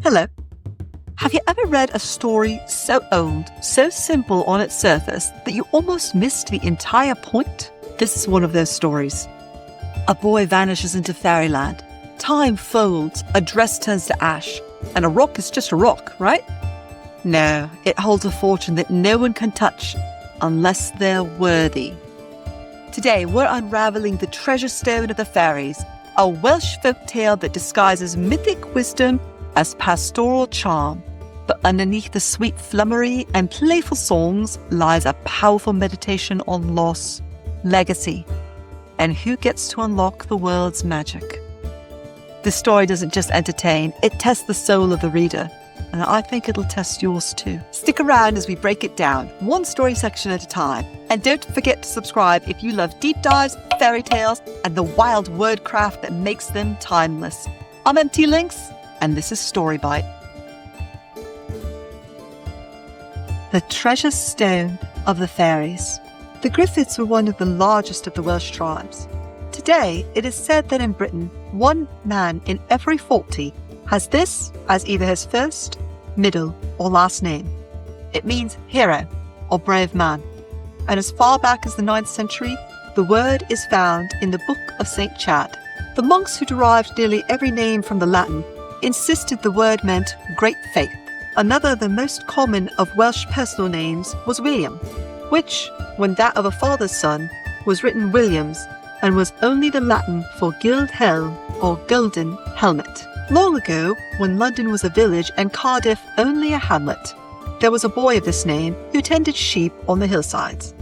Hello. Have you ever read a story so old, so simple on its surface, that you almost missed the entire point? This is one of those stories. A boy vanishes into fairyland. Time folds, a dress turns to ash, and a rock is just a rock, right? No, it holds a fortune that no one can touch unless they're worthy. Today, we're unraveling the treasure stone of the fairies, a Welsh folktale that disguises mythic wisdom as pastoral charm. But underneath the sweet flummery and playful songs lies a powerful meditation on loss, legacy, and who gets to unlock the world's magic. This story doesn't just entertain, it tests the soul of the reader. And I think it'll test yours too. Stick around as we break it down, one story section at a time. And don't forget to subscribe if you love deep dives, fairy tales, and the wild wordcraft that makes them timeless. I'm Lynx, and this is Story Bite. The treasure stone of the fairies. The Gruffyds were one of the largest of the Welsh tribes. Today, it is said that in Britain, one man in every 40 has this as either his first, middle, or last name. It means hero or brave man. And as far back as the 9th century, the word is found in the Book of St. Chad. The monks who derived nearly every name from the Latin insisted the word meant great faith. Another of the most common of Welsh personal names was William, which, when that of a father's son, was written Williams and was only the Latin for gild helm or golden helmet. Long ago, when London was a village and Cardiff only a hamlet, there was a boy of this name who tended sheep on the hillsides.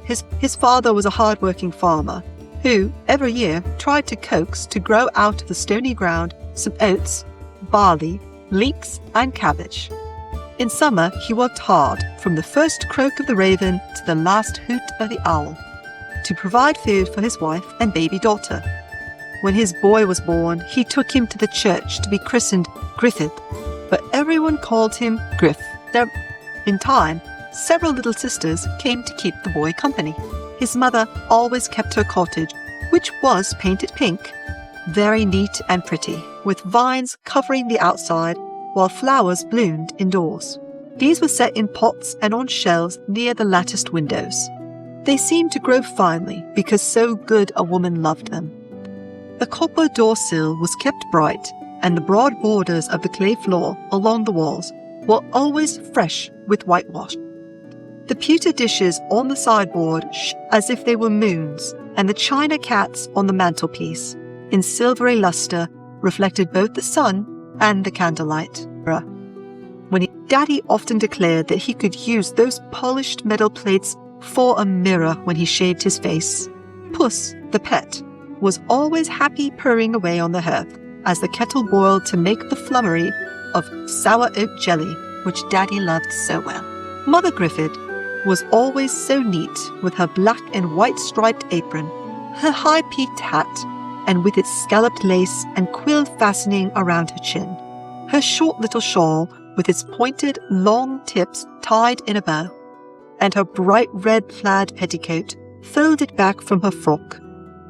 His father was a hard-working farmer who, every year, tried to coax to grow out of the stony ground some oats, barley, leeks, and cabbage. In summer, he worked hard, from the first croak of the raven to the last hoot of the owl, to provide food for his wife and baby daughter. When his boy was born, he took him to the church to be christened Gruffyd, but everyone called him Gruff. In time, several little sisters came to keep the boy company. His mother always kept her cottage, which was painted pink, very neat and pretty, with vines covering the outside while flowers bloomed indoors. These were set in pots and on shelves near the latticed windows. They seemed to grow finely because so good a woman loved them. The copper door sill was kept bright, and the broad borders of the clay floor along the walls were always fresh with whitewash. The pewter dishes on the sideboard as if they were moons, and the china cats on the mantelpiece, in silvery lustre, reflected both the sun and the candlelight. Daddy often declared that he could use those polished metal plates for a mirror when he shaved his face. Puss, the pet, was always happy purring away on the hearth as the kettle boiled to make the flummery of sour oat jelly, which Daddy loved so well. Mother Gruffyd was always so neat with her black and white striped apron, her high-peaked hat, and with its scalloped lace and quilled fastening around her chin, her short little shawl with its pointed, long tips tied in a bow, and her bright red plaid petticoat folded back from her frock,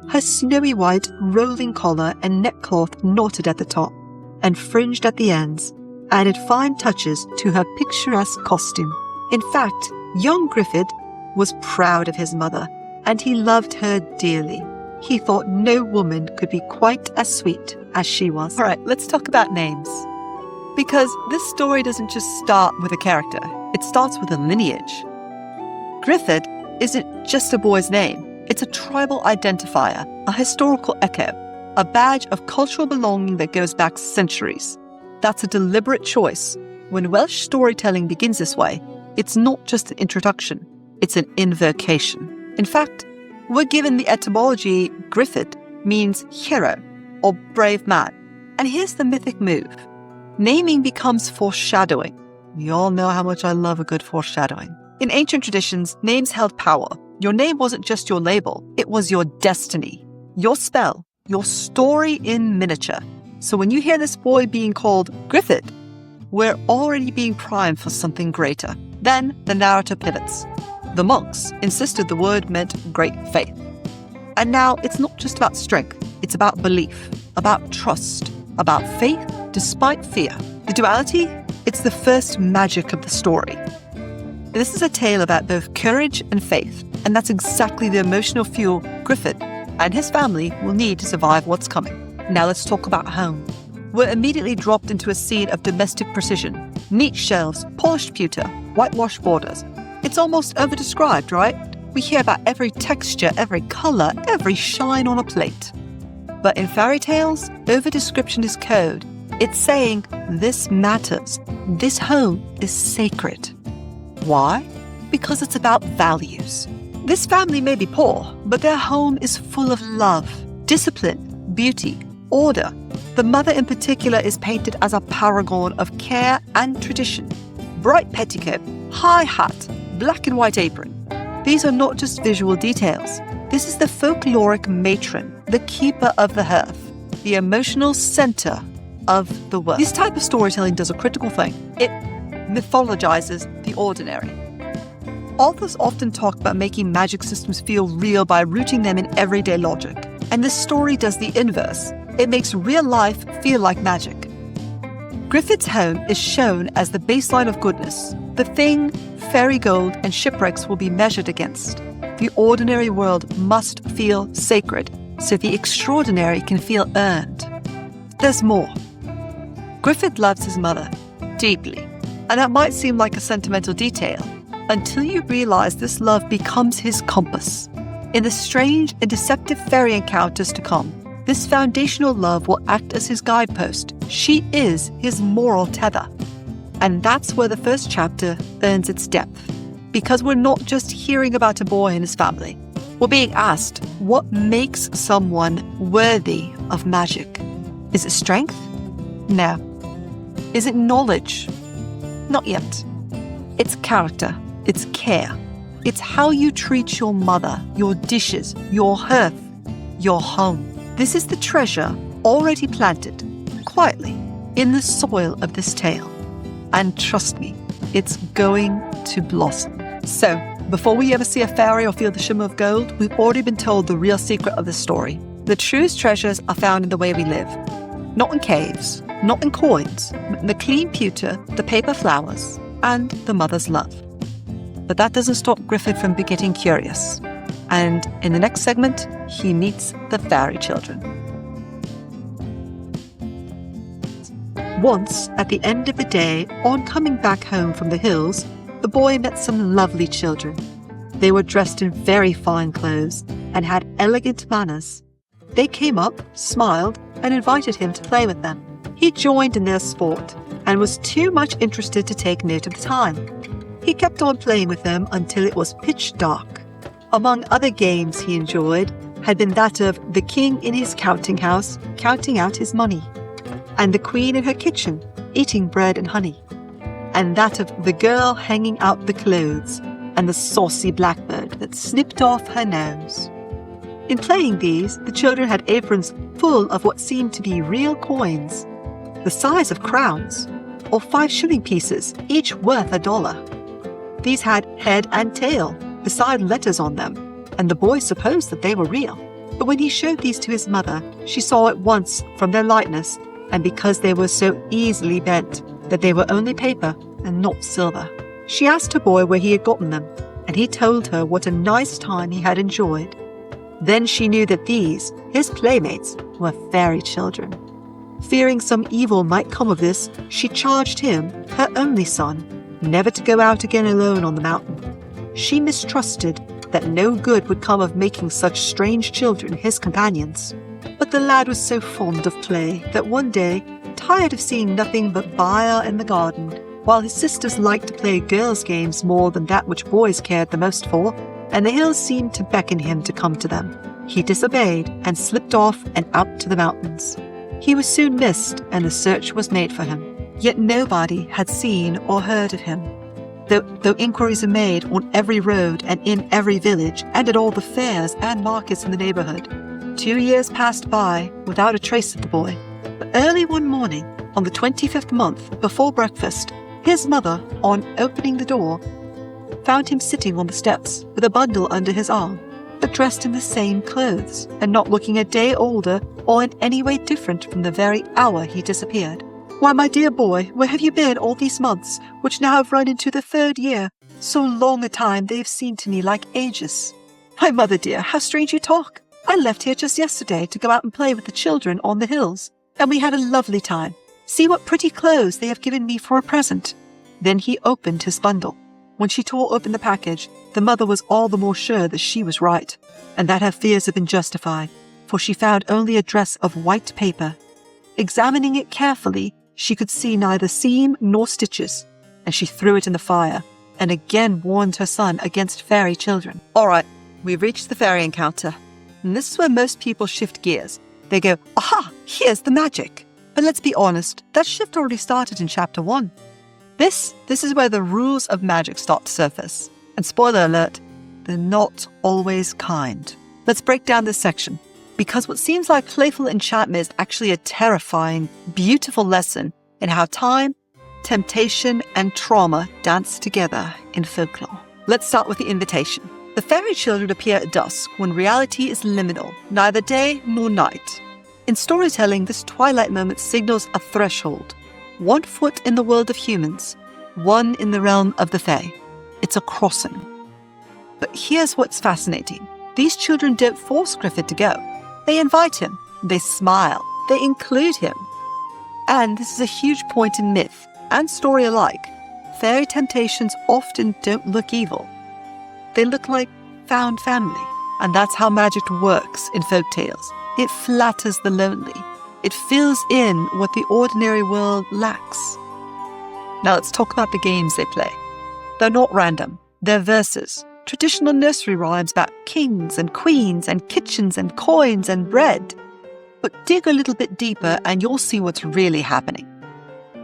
her snowy white rolling collar and neckcloth knotted at the top and fringed at the ends, added fine touches to her picturesque costume. In fact, young Gruffyd was proud of his mother, and he loved her dearly. He thought no woman could be quite as sweet as she was. All right, let's talk about names. Because this story doesn't just start with a character, it starts with a lineage. Gruffyd isn't just a boy's name. It's a tribal identifier, a historical echo, a badge of cultural belonging that goes back centuries. That's a deliberate choice. When Welsh storytelling begins this way, it's not just an introduction, it's an invocation. In fact, we're given the etymology Gruffyd means hero or brave man. And here's the mythic move. Naming becomes foreshadowing. We all know how much I love a good foreshadowing. In ancient traditions, names held power. Your name wasn't just your label, it was your destiny, your spell, your story in miniature. So when you hear this boy being called Gruffyd, we're already being primed for something greater. Then the narrative pivots. The monks insisted the word meant great faith. And now it's not just about strength, it's about belief, about trust, about faith despite fear. The duality? It's the first magic of the story. This is a tale about both courage and faith, and that's exactly the emotional fuel Gruffyd and his family will need to survive what's coming. Now let's talk about home. We're immediately dropped into a scene of domestic precision. Neat shelves, polished pewter, whitewashed borders. It's almost overdescribed, right? We hear about every texture, every colour, every shine on a plate. But in fairy tales, overdescription is code. It's saying, this matters. This home is sacred. Why? Because it's about values. This family may be poor, but their home is full of love, discipline, beauty, order. The mother in particular is painted as a paragon of care and tradition. Bright petticoat, high hat, black and white apron. These are not just visual details. This is the folkloric matron, the keeper of the hearth, the emotional center of the world. This type of storytelling does a critical thing. It mythologizes the ordinary. Authors often talk about making magic systems feel real by rooting them in everyday logic. And this story does the inverse. It makes real life feel like magic. Gruffyd's home is shown as the baseline of goodness, the thing fairy gold and shipwrecks will be measured against. The ordinary world must feel sacred, so the extraordinary can feel earned. There's more. Gruffyd loves his mother deeply, and that might seem like a sentimental detail, until you realize this love becomes his compass. In the strange and deceptive fairy encounters to come, this foundational love will act as his guidepost. She is his moral tether. And that's where the first chapter earns its depth. Because we're not just hearing about a boy and his family. We're being asked, what makes someone worthy of magic? Is it strength? No. Is it knowledge? Not yet. It's character. It's care. It's how you treat your mother, your dishes, your hearth, your home. This is the treasure already planted, quietly, in the soil of this tale. And trust me, it's going to blossom. So, before we ever see a fairy or feel the shimmer of gold, we've already been told the real secret of the story. The truest treasures are found in the way we live. Not in caves, not in coins, but in the clean pewter, the paper flowers, and the mother's love. But that doesn't stop Gruffyd from getting curious. And in the next segment, he meets the fairy children. Once, at the end of the day, on coming back home from the hills, the boy met some lovely children. They were dressed in very fine clothes and had elegant manners. They came up, smiled, and invited him to play with them. He joined in their sport and was too much interested to take note of the time. He kept on playing with them until it was pitch dark. Among other games he enjoyed had been that of the king in his counting house counting out his money, and the queen in her kitchen eating bread and honey, and that of the girl hanging out the clothes and the saucy blackbird that snipped off her nose. In playing these, the children had aprons full of what seemed to be real coins, the size of crowns, or 5-shilling pieces, each worth $1. These had head and tail, beside letters on them, and the boy supposed that they were real. But when he showed these to his mother, she saw at once from their lightness, and because they were so easily bent, that they were only paper and not silver. She asked her boy where he had gotten them, and he told her what a nice time he had enjoyed. Then she knew that these, his playmates, were fairy children. Fearing some evil might come of this, she charged him, her only son, never to go out again alone on the mountain. She mistrusted that no good would come of making such strange children his companions. But the lad was so fond of play that one day, tired of seeing nothing but fire in the garden, while his sisters liked to play girls' games more than that which boys cared the most for, and the hills seemed to beckon him to come to them, he disobeyed and slipped off and out to the mountains. He was soon missed, and a search was made for him. Yet nobody had seen or heard of him. Though inquiries are made on every road and in every village and at all the fairs and markets in the neighbourhood. 2 years passed by without a trace of the boy. But early one morning, on the 25th month, before breakfast, his mother, on opening the door, found him sitting on the steps with a bundle under his arm, but dressed in the same clothes and not looking a day older or in any way different from the very hour he disappeared. Why, my dear boy, where have you been all these months, which now have run into the 3rd year? So long a time they have seemed to me like ages. My mother dear, how strange you talk. I left here just yesterday to go out and play with the children on the hills, and we had a lovely time. See what pretty clothes they have given me for a present. Then he opened his bundle. When she tore open the package, the mother was all the more sure that she was right, and that her fears had been justified, for she found only a dress of white paper. Examining it carefully, she could see neither seam nor stitches, and she threw it in the fire, and again warned her son against fairy children. All right, we've reached the fairy encounter, and this is where most people shift gears. They go, aha, here's the magic. But let's be honest, that shift already started in chapter 1. This is where the rules of magic start to surface. And spoiler alert, they're not always kind. Let's break down this section, because what seems like playful enchantment is actually a terrifying, beautiful lesson in how time, temptation, and trauma dance together in folklore. Let's start with the invitation. The fairy children appear at dusk, when reality is liminal, neither day nor night. In storytelling, this twilight moment signals a threshold. 1 foot in the world of humans, 1 in the realm of the fae. It's a crossing. But here's what's fascinating. These children don't force Gruffyd to go. They invite him, they smile, they include him. And this is a huge point in myth and story alike. Fairy temptations often don't look evil. They look like found family. And that's how magic works in folktales. It flatters the lonely. It fills in what the ordinary world lacks. Now let's talk about the games they play. They're not random. They're verses. Traditional nursery rhymes about kings and queens and kitchens and coins and bread. But dig a little bit deeper and you'll see what's really happening.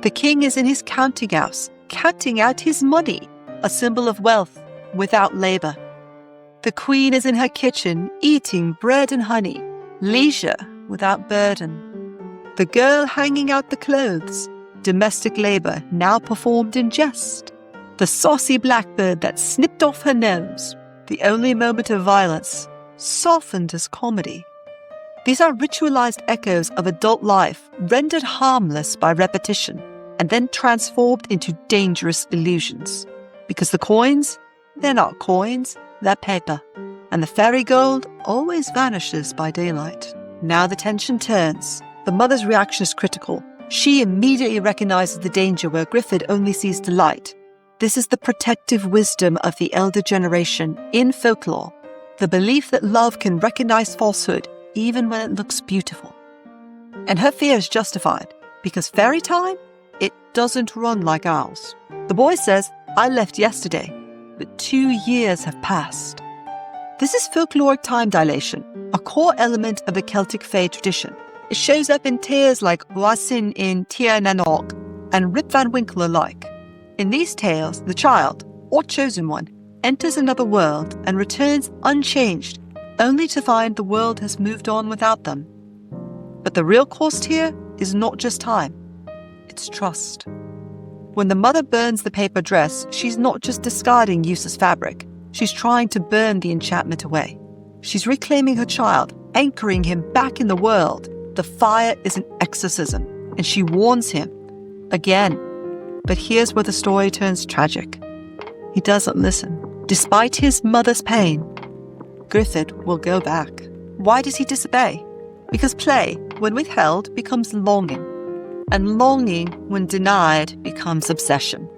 The king is in his counting house, counting out his money, a symbol of wealth without labor. The queen is in her kitchen, eating bread and honey, leisure without burden. The girl hanging out the clothes, domestic labor now performed in jest. The saucy blackbird that snipped off her nose, the only moment of violence, softened as comedy. These are ritualized echoes of adult life, rendered harmless by repetition, and then transformed into dangerous illusions. Because the coins, they're not coins, they're paper. And the fairy gold always vanishes by daylight. Now the tension turns. The mother's reaction is critical. She immediately recognizes the danger where Gruffyd only sees delight. This is the protective wisdom of the elder generation in folklore, the belief that love can recognize falsehood even when it looks beautiful. And her fear is justified, because fairy time, it doesn't run like ours. The boy says, I left yesterday, but 2 years have passed. This is folkloric time dilation, a core element of the Celtic fae tradition. It shows up in tales like Oisin in Tir na Nog and Rip Van Winkle alike. In these tales, the child, or chosen one, enters another world and returns unchanged, only to find the world has moved on without them. But the real cost here is not just time, it's trust. When the mother burns the paper dress, she's not just discarding useless fabric, she's trying to burn the enchantment away. She's reclaiming her child, anchoring him back in the world. The fire is an exorcism, and she warns him again. But here's where the story turns tragic. He doesn't listen. Despite his mother's pain, Gruffyd will go back. Why does he disobey? Because play, when withheld, becomes longing. And longing, when denied, becomes obsession.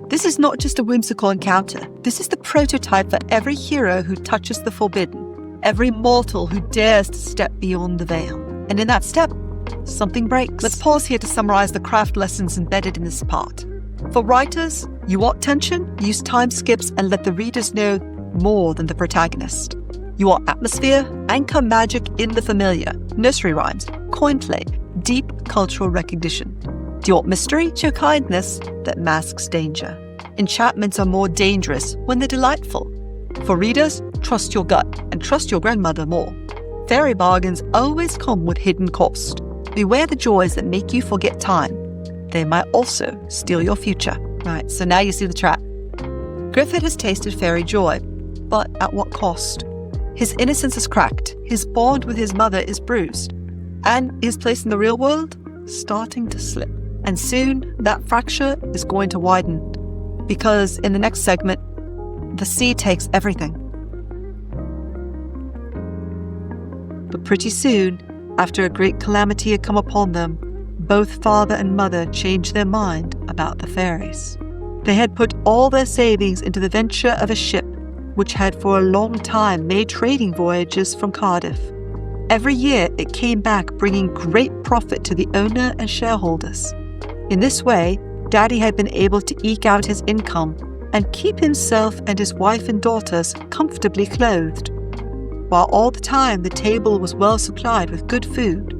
This is not just a whimsical encounter. This is the prototype for every hero who touches the forbidden, every mortal who dares to step beyond the veil. And in that step, something breaks. Let's pause here to summarize the craft lessons embedded in this part. For writers, you want tension? Use time skips and let the readers know more than the protagonist. You want atmosphere? Anchor magic in the familiar. Nursery rhymes, coin play, deep cultural recognition. Do you want mystery? Show kindness that masks danger. Enchantments are more dangerous when they're delightful. For readers, trust your gut and trust your grandmother more. Fairy bargains always come with hidden cost. Beware the joys that make you forget time. They might also steal your future. Right, so now you see the trap. Gruffyd has tasted fairy joy, but at what cost? His innocence is cracked, his bond with his mother is bruised, and his place in the real world starting to slip. And soon, that fracture is going to widen, because in the next segment, the sea takes everything. But pretty soon, after a great calamity had come upon them, both father and mother changed their mind about the fairies. They had put all their savings into the venture of a ship which had for a long time made trading voyages from Cardiff. Every year it came back bringing great profit to the owner and shareholders. In this way, Daddy had been able to eke out his income and keep himself and his wife and daughters comfortably clothed, while all the time the table was well supplied with good food.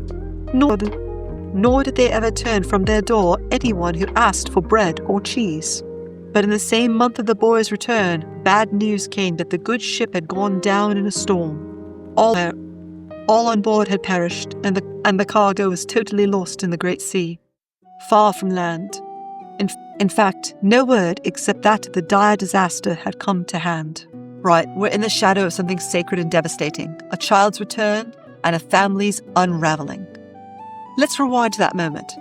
Nor did they ever turn from their door anyone who asked for bread or cheese. But in the same month of the boys' return, bad news came that the good ship had gone down in a storm. All on board had perished, and the cargo was totally lost in the great sea, far from land. In fact, no word except that of the dire disaster had come to hand. Right, we're in the shadow of something sacred and devastating, a child's return and a family's unraveling. Let's rewind to that moment.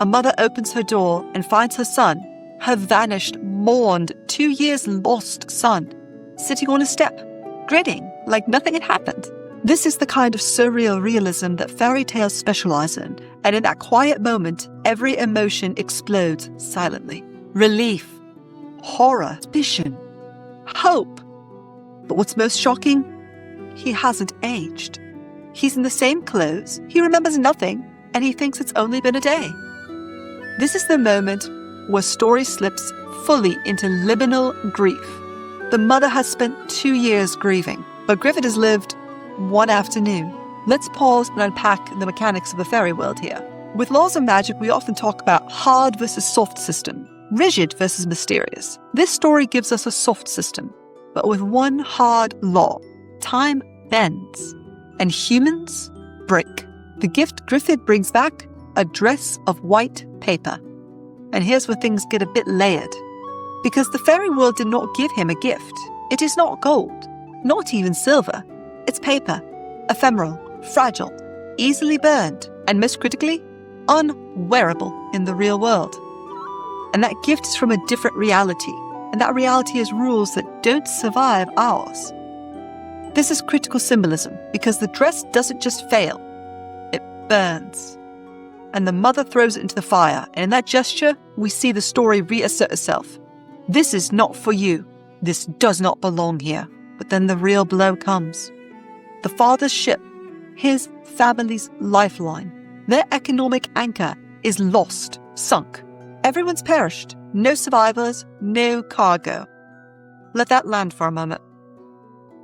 A mother opens her door and finds her son, her vanished, mourned, 2 years lost son, sitting on a step, grinning like nothing had happened. This is the kind of surreal realism that fairy tales specialize in, and in that quiet moment, every emotion explodes silently. Relief, horror, suspicion, hope. But what's most shocking? He hasn't aged. He's in the same clothes, he remembers nothing, and he thinks it's only been a day. This is the moment where story slips fully into liminal grief. The mother has spent 2 years grieving, but Gruffydd has lived one afternoon. Let's pause and unpack the mechanics of the fairy world here. With laws of magic, we often talk about hard versus soft system, rigid versus mysterious. This story gives us a soft system, but with one hard law: time bends, and humans break. The gift Gruffydd brings back: a dress of white paper. And here's where things get a bit layered. Because the fairy world did not give him a gift. It is not gold, not even silver. It's paper, ephemeral, fragile, easily burned, and most critically, unwearable in the real world. And that gift is from a different reality, and that reality has rules that don't survive ours. This is critical symbolism, because the dress doesn't just fail, it burns. And the mother throws it into the fire, and in that gesture, we see the story reassert itself. This is not for you. This does not belong here. But then the real blow comes. The father's ship, his family's lifeline, their economic anchor is lost, sunk. Everyone's perished. No survivors, no cargo. Let that land for a moment.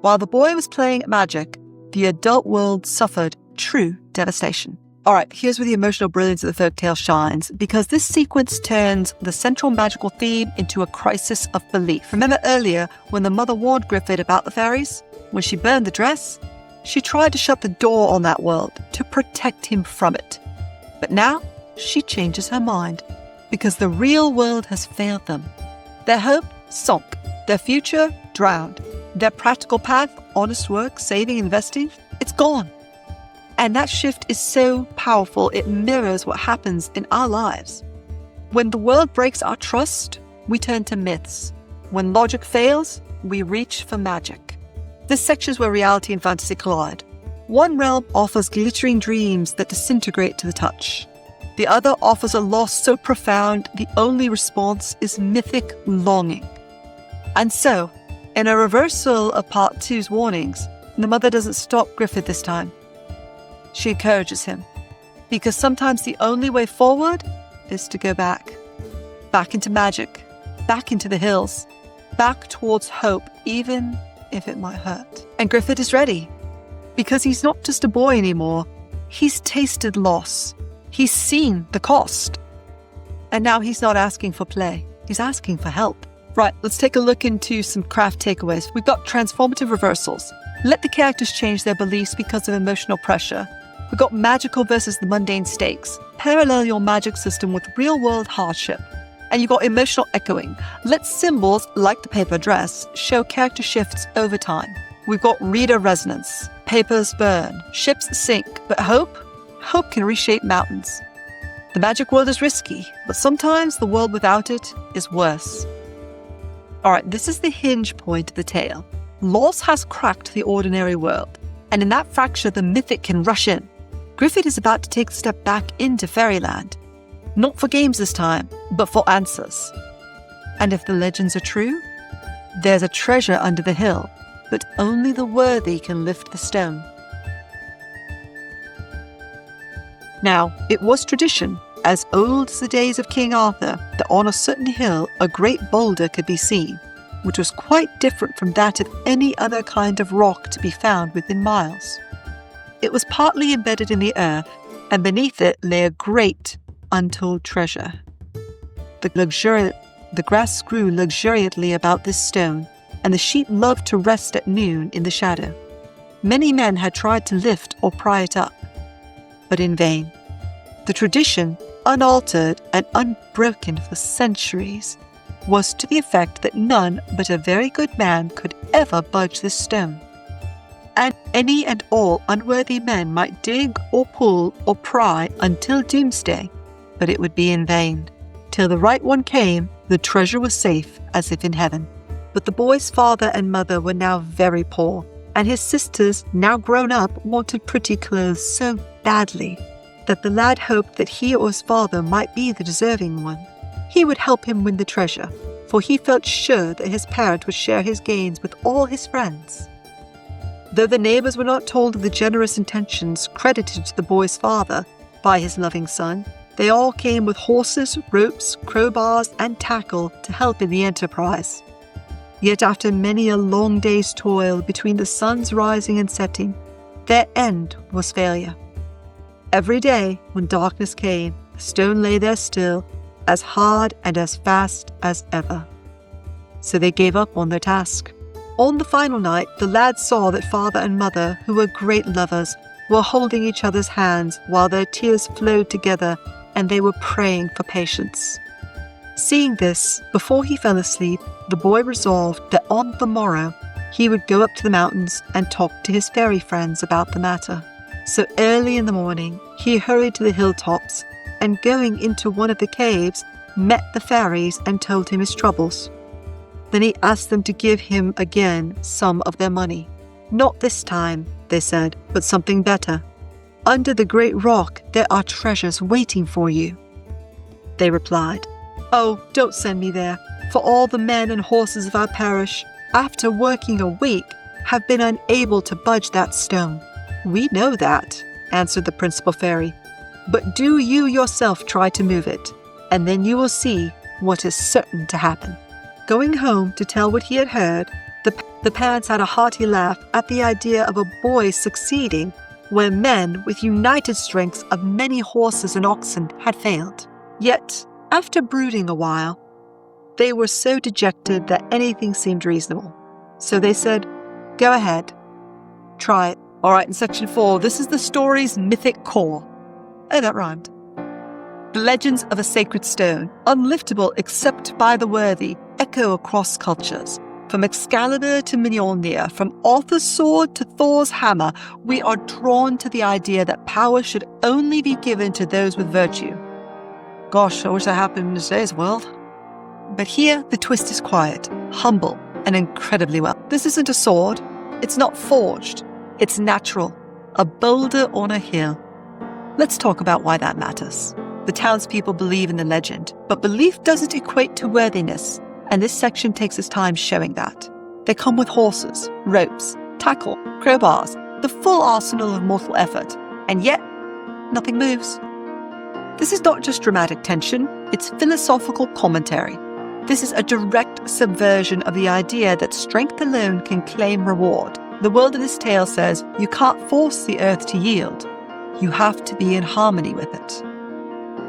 While the boy was playing magic, the adult world suffered true devastation. All right, here's where the emotional brilliance of the folktale shines, because this sequence turns the central magical theme into a crisis of belief. Remember earlier when the mother warned Gruffydd about the fairies? When she burned the dress, she tried to shut the door on that world to protect him from it. But now she changes her mind, because the real world has failed them. Their hope sunk, their future drowned, their practical path, honest work, saving, investing, it's gone. And that shift is so powerful, it mirrors what happens in our lives. When the world breaks our trust, we turn to myths. When logic fails, we reach for magic. This section is where reality and fantasy collide. One realm offers glittering dreams that disintegrate to the touch. The other offers a loss so profound, the only response is mythic longing. And so, in a reversal of Part 2's warnings, the mother doesn't stop Gruffydd this time. She encourages him, because sometimes the only way forward is to go back. Back into magic, back into the hills, back towards hope, even if it might hurt. And Gruffydd is ready, because he's not just a boy anymore. He's tasted loss. He's seen the cost. And now he's not asking for play. He's asking for help. Right, let's take a look into some craft takeaways. We've got transformative reversals. Let the characters change their beliefs because of emotional pressure. We've got magical versus the mundane stakes. Parallel your magic system with real-world hardship. And you've got emotional echoing. Let symbols, like the paper dress, show character shifts over time. We've got reader resonance. Papers burn, ships sink, but hope can reshape mountains. The magic world is risky, but sometimes the world without it is worse. Alright, this is the hinge point of the tale. Loss has cracked the ordinary world, and in that fracture the mythic can rush in. Gruffydd is about to take a step back into fairyland. Not for games this time, but for answers. And if the legends are true, there's a treasure under the hill, but only the worthy can lift the stone. Now, it was tradition, as old as the days of King Arthur, that on a certain hill a great boulder could be seen, which was quite different from that of any other kind of rock to be found within miles. It was partly embedded in the earth, and beneath it lay a great, untold treasure. The grass grew luxuriantly about this stone, and the sheep loved to rest at noon in the shadow. Many men had tried to lift or pry it up, but in vain. The tradition, unaltered and unbroken for centuries, was to the effect that none but a very good man could ever budge this stone. And any and all unworthy men might dig or pull or pry until doomsday, but it would be in vain. Till the right one came, the treasure was safe as if in heaven. But the boy's father and mother were now very poor, and his sisters, now grown up, wanted pretty clothes so badly that the lad hoped that he or his father might be the deserving one. He would help him win the treasure, for he felt sure that his parent would share his gains with all his friends. Though the neighbours were not told of the generous intentions credited to the boy's father by his loving son, they all came with horses, ropes, crowbars, and tackle to help in the enterprise. Yet after many a long day's toil between the sun's rising and setting, their end was failure. Every day, when darkness came, the stone lay there still, as hard and as fast as ever. So they gave up on their task. On the final night, the lad saw that father and mother, who were great lovers, were holding each other's hands while their tears flowed together, and they were praying for patience. Seeing this, before he fell asleep, the boy resolved that on the morrow he would go up to the mountains and talk to his fairy friends about the matter. So early in the morning, he hurried to the hilltops, and going into one of the caves, met the fairies and told him his troubles. Then he asked them to give him again some of their money. Not this time, they said, but something better. Under the great rock there are treasures waiting for you. They replied, "Oh, don't send me there, for all the men and horses of our parish, after working a week, have been unable to budge that stone." "We know that," answered the principal fairy, "but do you yourself try to move it, and then you will see what is certain to happen." Going home to tell what he had heard, the parents had a hearty laugh at the idea of a boy succeeding where men with united strengths of many horses and oxen had failed. Yet, after brooding a while, they were so dejected that anything seemed reasonable. So they said, "Go ahead. Try it." Alright, in section 4, this is the story's mythic core. Oh, that rhymed. The legends of a sacred stone, unliftable except by the worthy, echo across cultures. From Excalibur to Mjolnir, from Arthur's sword to Thor's hammer, we are drawn to the idea that power should only be given to those with virtue. Gosh, I wish that happened in today's world. But here, the twist is quiet, humble, and incredibly well. This isn't a sword. It's not forged. It's natural. A boulder on a hill. Let's talk about why that matters. The townspeople believe in the legend, but belief doesn't equate to worthiness, and this section takes its time showing that. They come with horses, ropes, tackle, crowbars, the full arsenal of mortal effort, and yet, nothing moves. This is not just dramatic tension, it's philosophical commentary. This is a direct subversion of the idea that strength alone can claim reward. The world in this tale says you can't force the earth to yield. You have to be in harmony with it.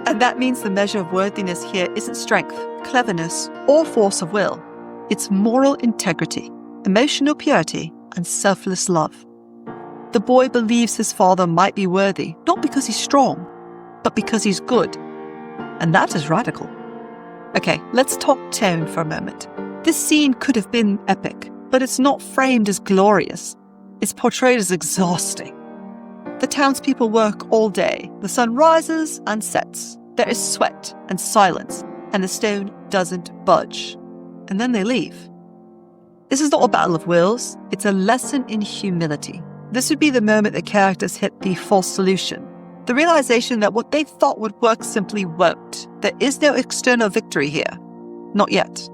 And that means the measure of worthiness here isn't strength, cleverness, or force of will. It's moral integrity, emotional purity, and selfless love. The boy believes his father might be worthy, not because he's strong, but because he's good. And that is radical. Okay, let's talk tone for a moment. This scene could have been epic, but it's not framed as glorious. It's portrayed as exhausting. The townspeople work all day. The sun rises and sets. There is sweat and silence, and the stone doesn't budge. And then they leave. This is not a battle of wills, it's a lesson in humility. This would be the moment the characters hit the false solution. The realization that what they thought would work simply won't. There is no external victory here. Not yet.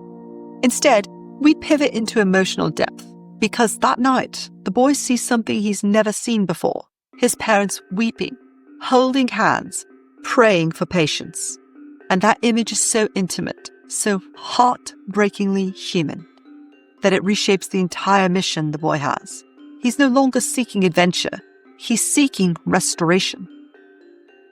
Instead, we pivot into emotional depth. Because that night, the boy sees something he's never seen before. His parents weeping, holding hands, praying for patience. And that image is so intimate, so heartbreakingly human, that it reshapes the entire mission the boy has. He's no longer seeking adventure. He's seeking restoration.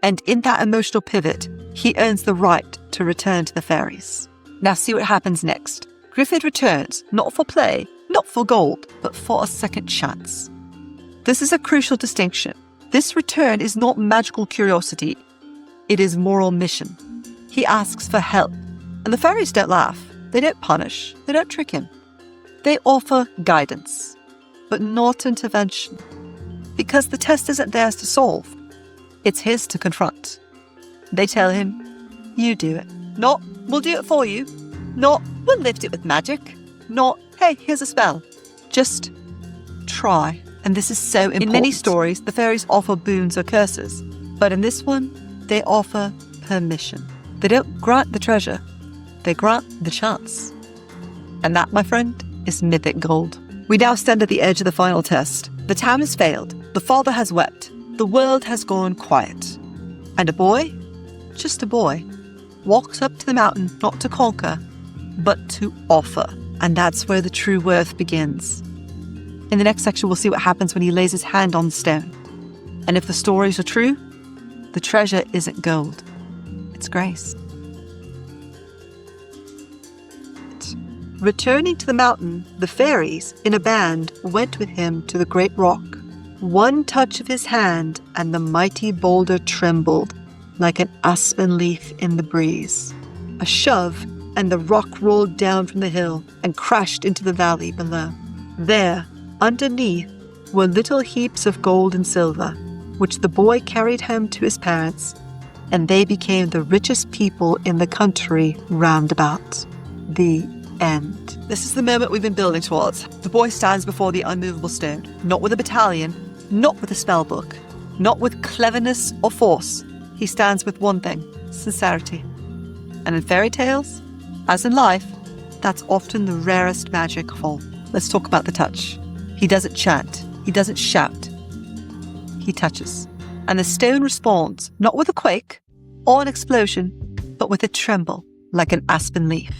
And in that emotional pivot, he earns the right to return to the fairies. Now see what happens next. Gruffyd returns, not for play, not for gold, but for a second chance. This is a crucial distinction. This return is not magical curiosity. It is moral mission. He asks for help. And the fairies don't laugh. They don't punish. They don't trick him. They offer guidance, but not intervention. Because the test isn't theirs to solve. It's his to confront. They tell him, you do it. Not, we'll do it for you. Not, we'll lift it with magic. Not, hey, here's a spell. Just try. And this is so important. In many stories, the fairies offer boons or curses. But in this one, they offer permission. They don't grant the treasure. They grant the chance. And that, my friend, is mythic gold. We now stand at the edge of the final test. The town has failed. The father has wept. The world has gone quiet. And a boy, just a boy, walks up to the mountain not to conquer, but to offer. And that's where the true worth begins. In the next section, we'll see what happens when he lays his hand on the stone. And if the stories are true, the treasure isn't gold. It's grace. Returning to the mountain, the fairies, in a band, went with him to the great rock. One touch of his hand, and the mighty boulder trembled like an aspen leaf in the breeze. A shove, and the rock rolled down from the hill and crashed into the valley below. There, underneath, were little heaps of gold and silver, which the boy carried home to his parents, and they became the richest people in the country round about. The end. This is the moment we've been building towards. The boy stands before the unmovable stone, not with a battalion, not with a spell book, not with cleverness or force. He stands with one thing, sincerity. And in fairy tales, as in life, that's often the rarest magic of all. Let's talk about the touch. He doesn't chant. He doesn't shout. He touches. And the stone responds, not with a quake or an explosion, but with a tremble, like an aspen leaf.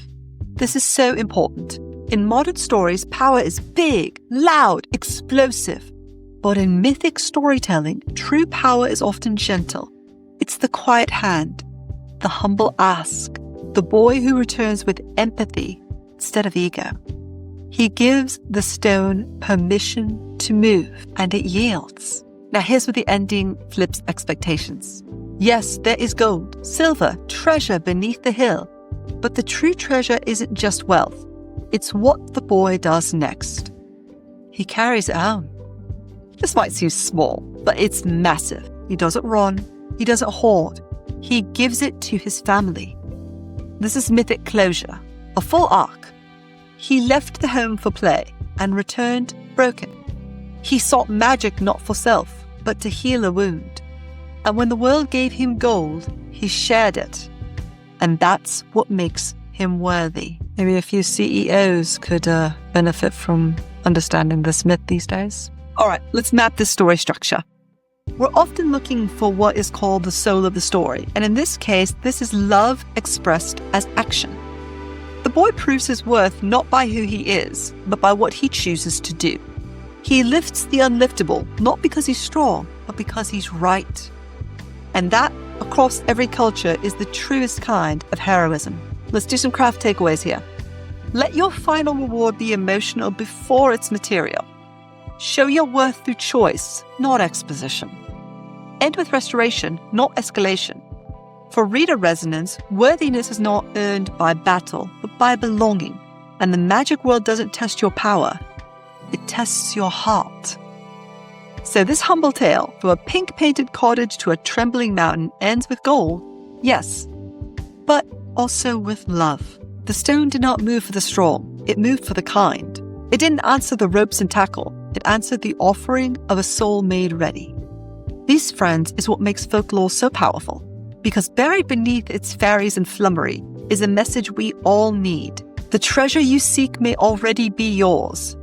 This is so important. In modern stories, power is big, loud, explosive. But in mythic storytelling, true power is often gentle. It's the quiet hand, the humble ask, the boy who returns with empathy instead of ego. He gives the stone permission to move, and it yields. Now here's where the ending flips expectations. Yes, there is gold, silver, treasure beneath the hill, but the true treasure isn't just wealth. It's what the boy does next. He carries it home. This might seem small, but it's massive. He doesn't run. He doesn't hoard. He gives it to his family. This is mythic closure, a full arc. He left the home for play and returned broken. He sought magic not for self, but to heal a wound. And when the world gave him gold, he shared it. And that's what makes him worthy. Maybe a few CEOs could benefit from understanding this myth these days. All right, let's map this story structure. We're often looking for what is called the soul of the story, and in this case, this is love expressed as action. The boy proves his worth not by who he is, but by what he chooses to do. He lifts the unliftable, not because he's strong, but because he's right. And that, across every culture, is the truest kind of heroism. Let's do some craft takeaways here. Let your final reward be emotional before it's material. Show your worth through choice, not exposition. End with restoration, not escalation. For reader resonance, worthiness is not earned by battle, but by belonging. And the magic world doesn't test your power. It tests your heart. So this humble tale, from a pink-painted cottage to a trembling mountain, ends with gold. Yes, but also with love. The stone did not move for the strong, it moved for the kind. It didn't answer the ropes and tackle, it answered the offering of a soul made ready. This, friends, is what makes folklore so powerful, because buried beneath its fairies and flummery is a message we all need. The treasure you seek may already be yours,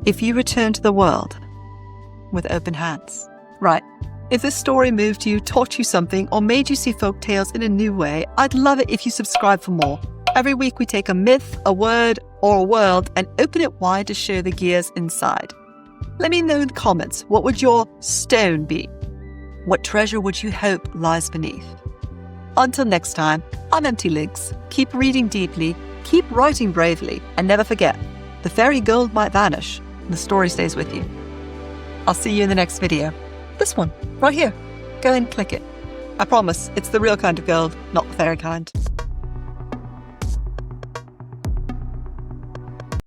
if you return to the world with open hands. Right. If this story moved you, taught you something, or made you see folktales in a new way, I'd love it if you subscribe for more. Every week we take a myth, a word, or a world and open it wide to show the gears inside. Let me know in the comments, what would your stone be? What treasure would you hope lies beneath? Until next time, I'm Empty Lynx. Keep reading deeply, keep writing bravely, and never forget, the fairy gold might vanish, and the story stays with you. I'll see you in the next video. This one, right here. Go ahead and click it. I promise, it's the real kind of gold, not the fairy kind.